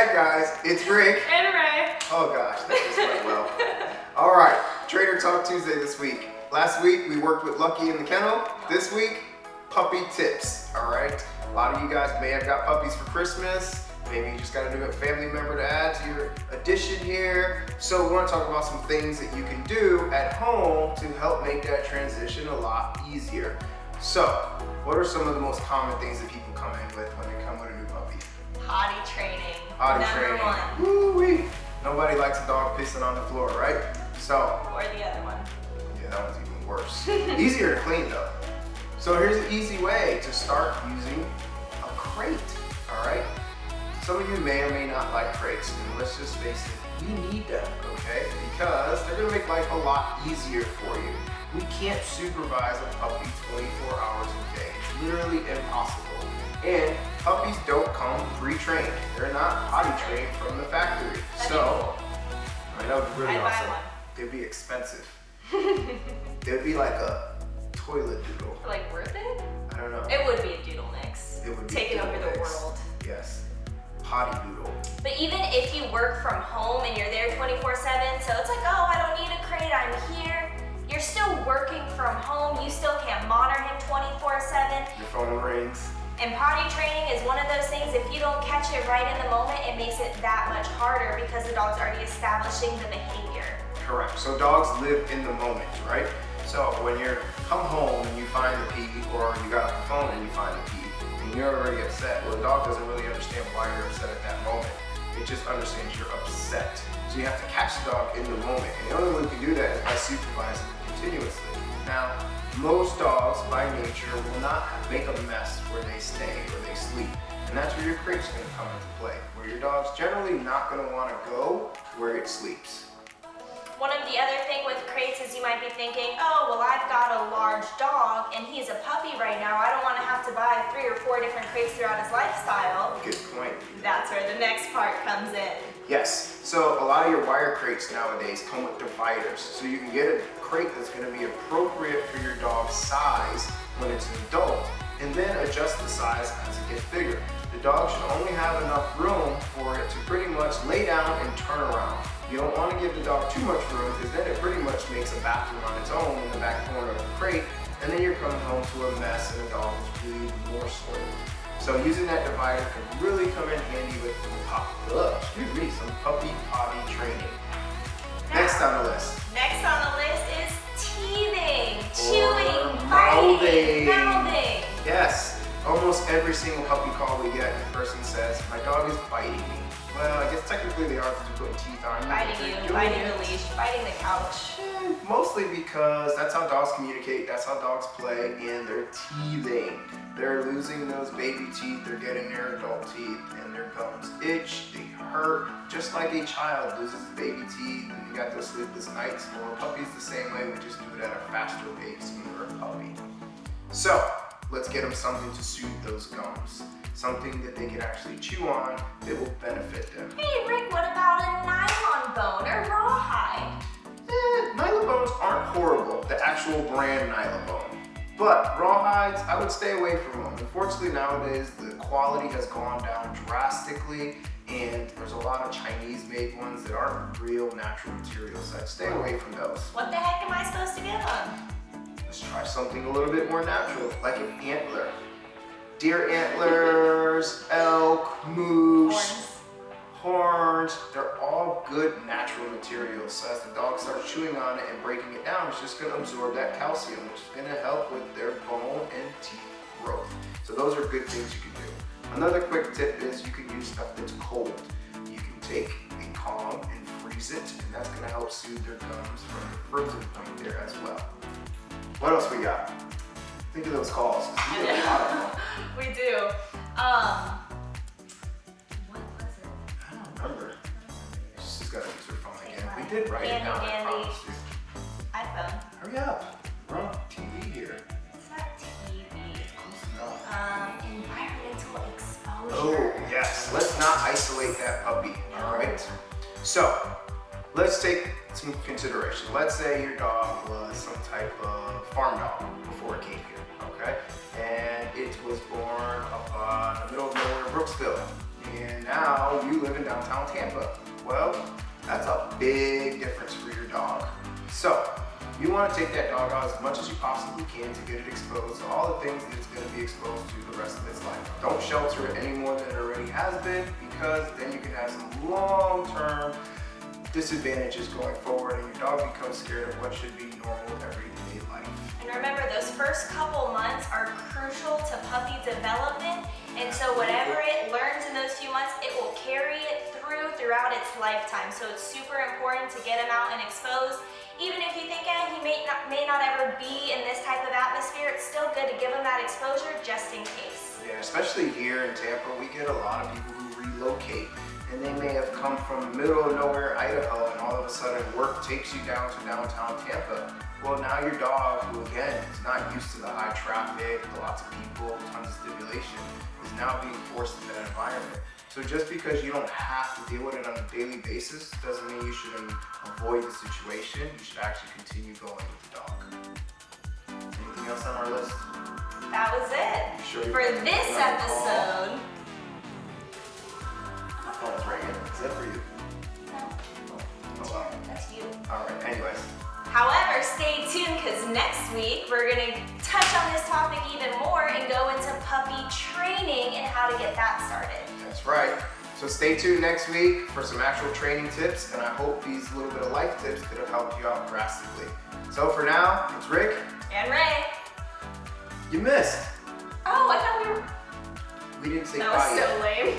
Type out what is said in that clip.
back, guys. It's Rick. And Ray. Oh gosh, that just went well. All right, Trainer Talk Tuesday this week. Last week we worked with Lucky in the kennel. This week, puppy tips. All right. A lot of you guys may have got puppies for Christmas. Maybe you just got a new family member to add to your addition here. So we want to talk about some things that you can do at home to help make that transition a lot easier. So, what are some of the most common things that people come in with when they come with a new puppy? Potty training. Potty Number training. one. Woo-wee. Nobody likes a dog pissing on the floor, right? So, Or the other one. yeah, that one's even worse. Easier to clean though. So here's an easy way to start using a crate, all right? Some of you may or may not like crates, and let's just face it, we need them, okay? Because they're gonna make life a lot easier for you. We can't supervise a puppy 24 hours a day. It's literally impossible. And puppies don't come pre-trained. They're not potty trained from the factory. That'd So, I know it's really I'd buy awesome. one. They'd be expensive. They'd be like a toilet doodle. Like worth it? I don't know. It would be a doodle mix. It would be taking over the doodle mix. world. Yes. Potty doodle. But even if you work from home and you're there 24/7, so it's like, oh, I don't need a crate, I'm here. You're still working from home. You still can't monitor him 24/7. Your phone rings. And potty training is one of those things, if you don't catch it right in the moment, it makes it that much harder because the dog's already establishing the behavior. Correct. So dogs live in the moment, right? So when you come home and you find the pee, or you got off the phone and you find the pee, and you're already upset, well, the dog doesn't really understand why you're upset at that moment. It just understands you're upset. So you have to catch the dog in the moment. And the only way we can do that is by supervising continuously. Now, most dogs by nature will not make a mess where they stay or they sleep. And that's where your crate's gonna come into play, where your dog's generally not gonna wanna go where it sleeps. One of the other thing with crates is you might be thinking, oh, well, I've got a large dog and he's a puppy right now. I don't want to have to buy 3 or 4 different crates throughout his lifestyle. Good point. That's where the next part comes in. Yes, so a lot of your wire crates nowadays come with dividers. So you can get a crate that's gonna be appropriate for your dog's size when it's an adult, and then adjust the size as it gets bigger. The dog should only have enough room for it to pretty much lay down and turn around. You don't want to give the dog too much room, because then it pretty much makes a bathroom on its own in the back corner of the crate, and then you're coming home to a mess and the dog is really more soiled. So using that divider can really come in handy with some puppy potty training. Next on the list. Next on the list is teething, Or chewing, biting, mouthing. Yes, almost every single puppy call we get, the person says, my dog is biting me. Well, I guess technically they are because you're putting teeth on you. Biting you, biting the leash, biting the couch. Mostly because that's how dogs communicate, that's how dogs play, and they're teething. They're losing those baby teeth, they're getting their adult teeth, and their gums itch, they hurt, just like a child loses baby teeth and you got those sleepless nights. Well, a puppy's the same way, we just do it at a faster pace when we're a puppy. So, let's get them something to soothe those gums. Something that they can actually chew on that will benefit them. Hey Rick, what about a nylon bone or rawhide? Nylon bones aren't horrible, the actual brand nylon bone. But rawhides, I would stay away from them. Unfortunately nowadays, the quality has gone down drastically, and there's a lot of Chinese-made ones that aren't real natural materials, so I'd stay away from those. What the heck am I supposed to give them? Let's try something a little bit more natural, like an antler. Deer antlers, elk, moose, horns, they're all good natural materials. So as the dog starts chewing on it and breaking it down, it's just gonna absorb that calcium, which is gonna help with their bone and teeth growth. So those are good things you can do. Another quick tip is you can use stuff that's cold. You can take a Kong and freeze it, and that's gonna help soothe their gums from the frozen point there as well. What else we got? Think of those calls. We get a lot of them. We do. What was it? I don't remember. She's got to use her phone again. We did write it down, I promise you. iPhone. Hurry up. We're on TV here. It's not TV. Close enough. Environmental exposure. Oh, yes. Let's not isolate that puppy, all right? So, let's take some consideration. Let's say your dog was some type of farm dog before it came here, okay? And it was born up in the middle of nowhere, Brooksville. You and now you live in downtown Tampa. Well, that's a big difference for your dog. So, you want to take that dog out as much as you possibly can to get it exposed to all the things that it's going to be exposed to the rest of its life. Don't shelter it any more than it already has been, because then you can have some long-term disadvantages going forward and your dog becomes scared of what should be normal everyday life. And remember, those first couple months are crucial to puppy development, and so whatever it learns in those few months, it will carry it throughout its lifetime. So it's super important to get him out and exposed. Even if you think he may not ever be in this type of atmosphere, it's still good to give him that exposure just in case. Yeah, especially here in Tampa, we get a lot of people who relocate, and they may have come from middle of nowhere, Idaho, and all of a sudden work takes you down to downtown Tampa. Well, now your dog, who again is not used to the high traffic, lots of people, tons of stimulation, is now being forced into that environment. So just because you don't have to deal with it on a daily basis doesn't mean you shouldn't avoid the situation. You should actually continue going with the dog. Anything else on our list? That was it. Sure for this episode. My phone's ringing. Is that for you? No. Oh, wow. That's you. Alright, anyways. However, stay tuned because next week we're going to touch on this topic even more and go into puppy training and how to get that started. That's right. So stay tuned next week for some actual training tips, and I hope these little bit of life tips could have helped you out drastically. So for now, it's Rick. And Ray. You missed. Oh, I thought we were... We didn't say bye That was yet. so lame.